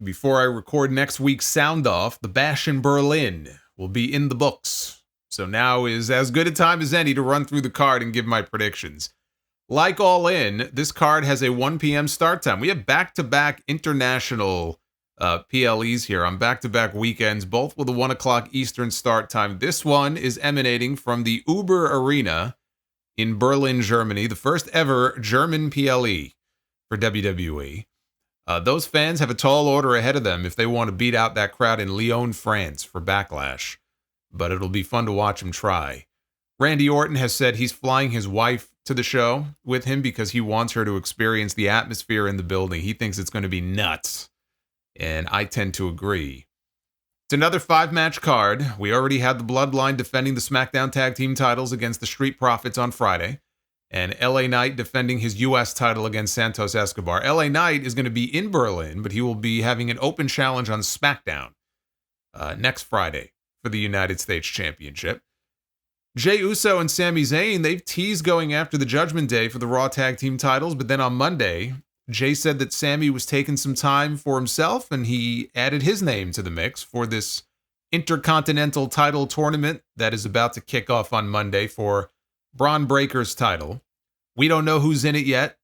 before I record next week's Sound Off, the Bash in Berlin will be in the books. So now is as good a time as any to run through the card and give my predictions. Like All In, this card has a 1 p.m. start time. We have back-to-back international PLEs here on back-to-back weekends, both with a 1 o'clock Eastern start time. This one is emanating from the Uber Arena in Berlin, Germany, the first ever German PLE for WWE. Those fans have a tall order ahead of them if they want to beat out that crowd in Lyon, France for Backlash. But it'll be fun to watch him try. Randy Orton has said he's flying his wife to the show with him because he wants her to experience the atmosphere in the building. He thinks it's going to be nuts. And I tend to agree. It's another 5-match card. We already had the Bloodline defending the SmackDown Tag Team titles against the Street Profits on Friday. And LA Knight defending his U.S. title against Santos Escobar. LA Knight is going to be in Berlin, but he will be having an open challenge on SmackDown next Friday for the United States Championship. Jey Uso and Sami Zayn, they've teased going after the Judgment Day for the Raw Tag Team titles, but then on Monday, Jey said that Sami was taking some time for himself, and he added his name to the mix for this Intercontinental title tournament that is about to kick off on Monday for Braun Breaker's title. We don't know who's in it yet.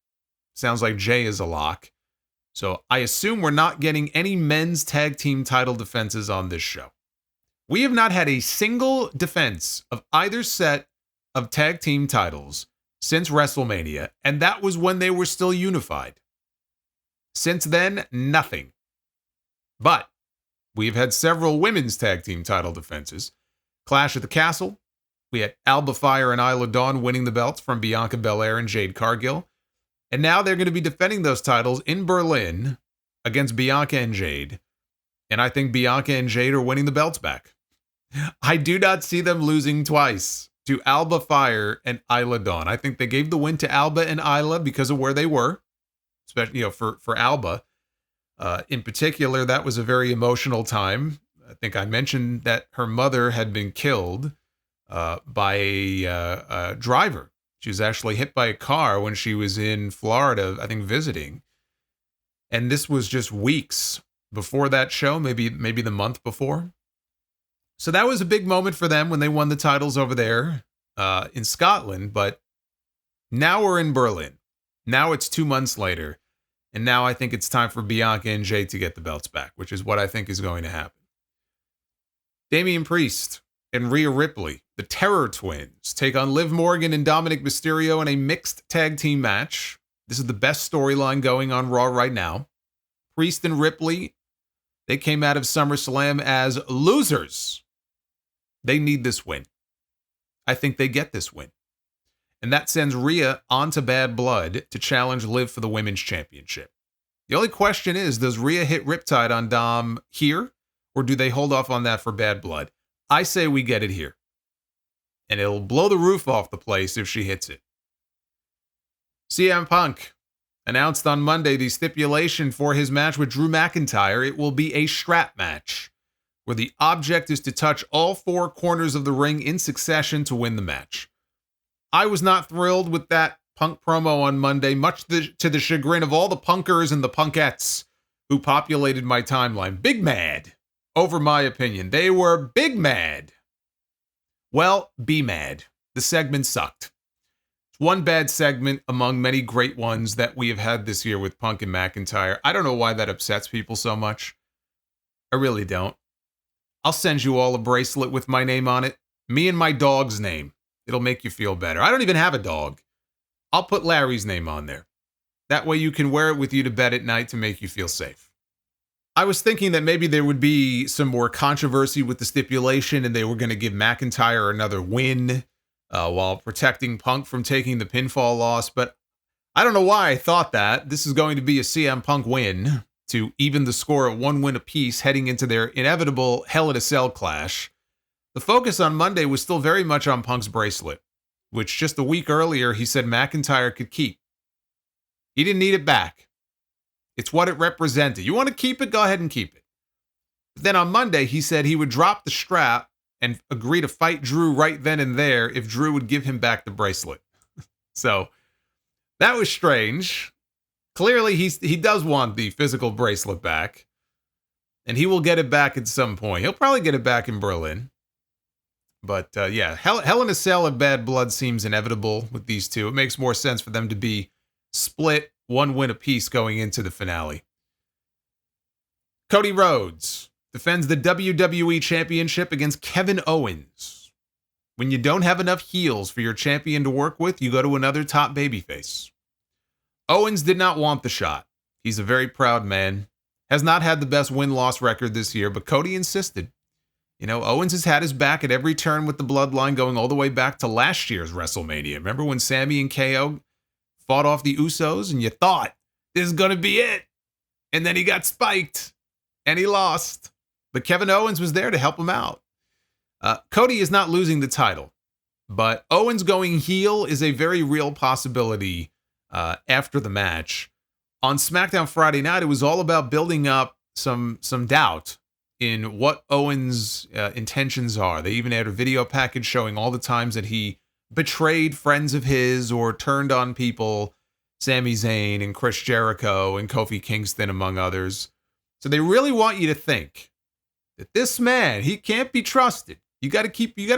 Sounds like Jey is a lock. So I assume we're not getting any men's tag team title defenses on this show. We have not had a single defense of either set of tag team titles since WrestleMania, and that was when they were still unified. Since then, nothing. But we've had several women's tag team title defenses. Clash at the Castle. We had Alba Fire and Isla Dawn winning the belts from Bianca Belair and Jade Cargill. And now they're going to be defending those titles in Berlin against Bianca and Jade. And I think Bianca and Jade are winning the belts back. I do not see them losing twice to Alba Fire and Isla Dawn. I think they gave the win to Alba and Isla because of where they were, especially for Alba. In particular, that was a very emotional time. I think I mentioned that her mother had been killed by a driver. She was actually hit by a car when she was in Florida, I think, visiting. And this was just weeks before that show, maybe the month before. So that was a big moment for them when they won the titles over there in Scotland. But now we're in Berlin. Now it's 2 months later. And now I think it's time for Bianca and Jade to get the belts back, which is what I think is going to happen. Damian Priest and Rhea Ripley, the Terror Twins, take on Liv Morgan and Dominic Mysterio in a mixed tag team match. This is the best storyline going on Raw right now. Priest and Ripley, they came out of SummerSlam as losers. They need this win. I think they get this win. And that sends Rhea onto Bad Blood to challenge Liv for the Women's Championship. The only question is, does Rhea hit Riptide on Dom here, or do they hold off on that for Bad Blood? I say we get it here. And it'll blow the roof off the place if she hits it. CM Punk announced on Monday the stipulation for his match with Drew McIntyre. It will be a strap match, where the object is to touch all 4 corners of the ring in succession to win the match. I was not thrilled with that Punk promo on Monday, much to the chagrin of all the punkers and the punkettes who populated my timeline. Big mad over my opinion. They were big mad. Well, be mad. The segment sucked. It's one bad segment among many great ones that we have had this year with Punk and McIntyre. I don't know why that upsets people so much. I really don't. I'll send you all a bracelet with my name on it. Me and my dog's name. It'll make you feel better. I don't even have a dog. I'll put Larry's name on there. That way you can wear it with you to bed at night to make you feel safe. I was thinking that maybe there would be some more controversy with the stipulation and they were going to give McIntyre another win while protecting Punk from taking the pinfall loss. But I don't know why I thought that. This is going to be a CM Punk win to even the score at 1 win apiece heading into their inevitable Hell in a Cell clash. The focus on Monday was still very much on Punk's bracelet, which just a week earlier he said McIntyre could keep. He didn't need it back. It's what it represented. You want to keep it? Go ahead and keep it. But then on Monday, he said he would drop the strap and agree to fight Drew right then and there if Drew would give him back the bracelet. So that was strange. Clearly, he does want the physical bracelet back. And he will get it back at some point. He'll probably get it back in Berlin. But yeah, Hell in a Cell and Bad Blood seems inevitable with these two. It makes more sense for them to be split, one win apiece going into the finale. Cody Rhodes defends the WWE Championship against Kevin Owens. When you don't have enough heels for your champion to work with, you go to another top babyface. Owens did not want the shot. He's a very proud man. Has not had the best win-loss record this year, but Cody insisted. You know, Owens has had his back at every turn with the bloodline going all the way back to last year's WrestleMania. Remember when Sami and KO fought off the Usos and you thought, this is going to be it? And then he got spiked and he lost. But Kevin Owens was there to help him out. Cody is not losing the title, but Owens going heel is a very real possibility after the match. On SmackDown Friday night, it was all about building up some doubt in what Owens' intentions are. They even had a video package showing all the times that he betrayed friends of his or turned on people, Sami Zayn and Chris Jericho and Kofi Kingston, among others. So they really want you to think that this man, he can't be trusted. You got to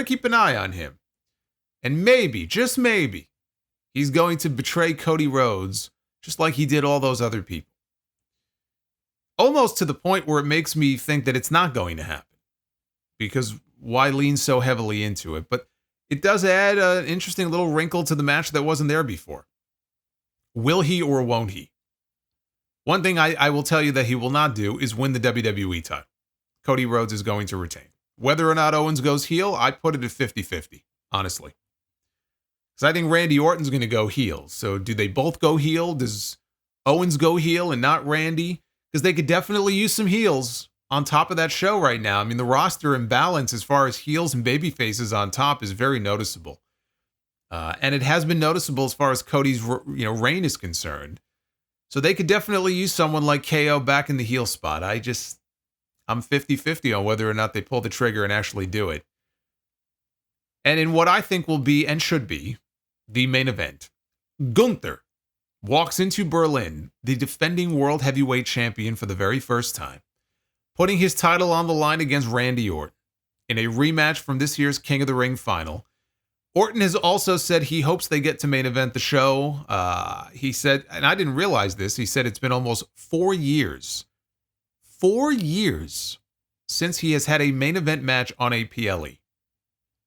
keep an eye on him. And maybe, just maybe, he's going to betray Cody Rhodes just like he did all those other people. Almost to the point where it makes me think that it's not going to happen. Because why lean so heavily into it? But it does add an interesting little wrinkle to the match that wasn't there before. Will he or won't he? One thing I will tell you that he will not do is win the WWE title. Cody Rhodes is going to retain. Whether or not Owens goes heel, I put it at 50-50, honestly. Because I think Randy Orton's going to go heel. So do they both go heel? Does Owens go heel and not Randy? Because they could definitely use some heels on top of that show right now. I mean, the roster imbalance as far as heels and baby faces on top is very noticeable. And it has been noticeable as far as Cody's reign is concerned. So they could definitely use someone like KO back in the heel spot. I'm 50-50 on whether or not they pull the trigger and actually do it. And in what I think will be and should be the main event, Gunther walks into Berlin, the defending World Heavyweight Champion for the very first time, putting his title on the line against Randy Orton in a rematch from this year's King of the Ring final. Orton has also said he hopes they get to main event the show. He said, and I didn't realize this, he said it's been almost 4 years. 4 years since he has had a main event match on a PLE.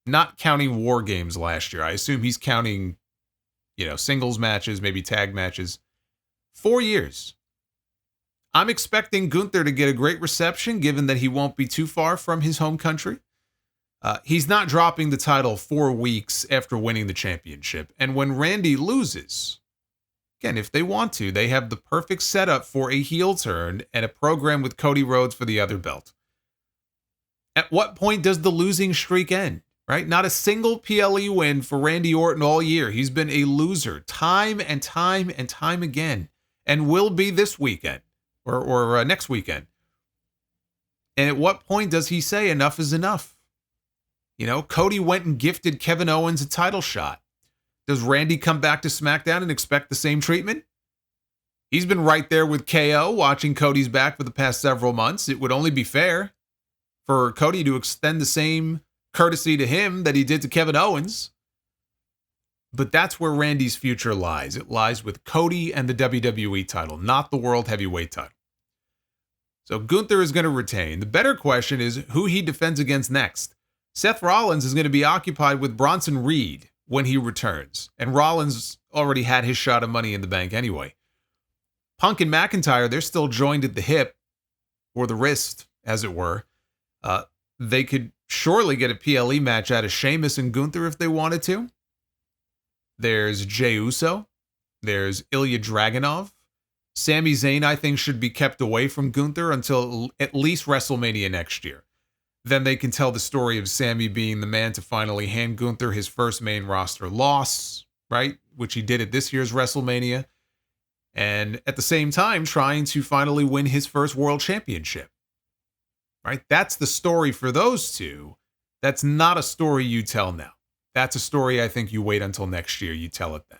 Not counting War Games last year. I assume he's counting, singles matches, maybe tag matches. 4 years. I'm expecting Gunther to get a great reception, given that he won't be too far from his home country. He's not dropping the title 4 weeks after winning the championship. And when Randy loses, again, if they want to, they have the perfect setup for a heel turn and a program with Cody Rhodes for the other belt. At what point does the losing streak end? Right? Not a single PLE win for Randy Orton all year. He's been a loser time and time and time again, and will be this weekend or next weekend. And at what point does he say enough is enough? Cody went and gifted Kevin Owens a title shot. Does Randy come back to SmackDown and expect the same treatment? He's been right there with KO, watching Cody's back for the past several months. It would only be fair for Cody to extend the same courtesy to him that he did to Kevin Owens. But that's where Randy's future lies. It lies with Cody and the WWE title, not the World Heavyweight title. So Gunther is going to retain. The better question is who he defends against next. Seth Rollins is going to be occupied with Bronson Reed when he returns. And Rollins already had his shot of Money in the Bank anyway. Punk and McIntyre, they're still joined at the hip, or the wrist, as it were. They could surely get a PLE match out of Sheamus and Gunther if they wanted to. There's Jey Uso. There's Ilya Dragunov. Sami Zayn, I think, should be kept away from Gunther until at least WrestleMania next year. Then they can tell the story of Sami being the man to finally hand Gunther his first main roster loss, right? Which he did at this year's WrestleMania. And at the same time, trying to finally win his first world championship. Right? That's the story for those two. That's not a story you tell now. That's a story I think you wait until next year. You tell it then.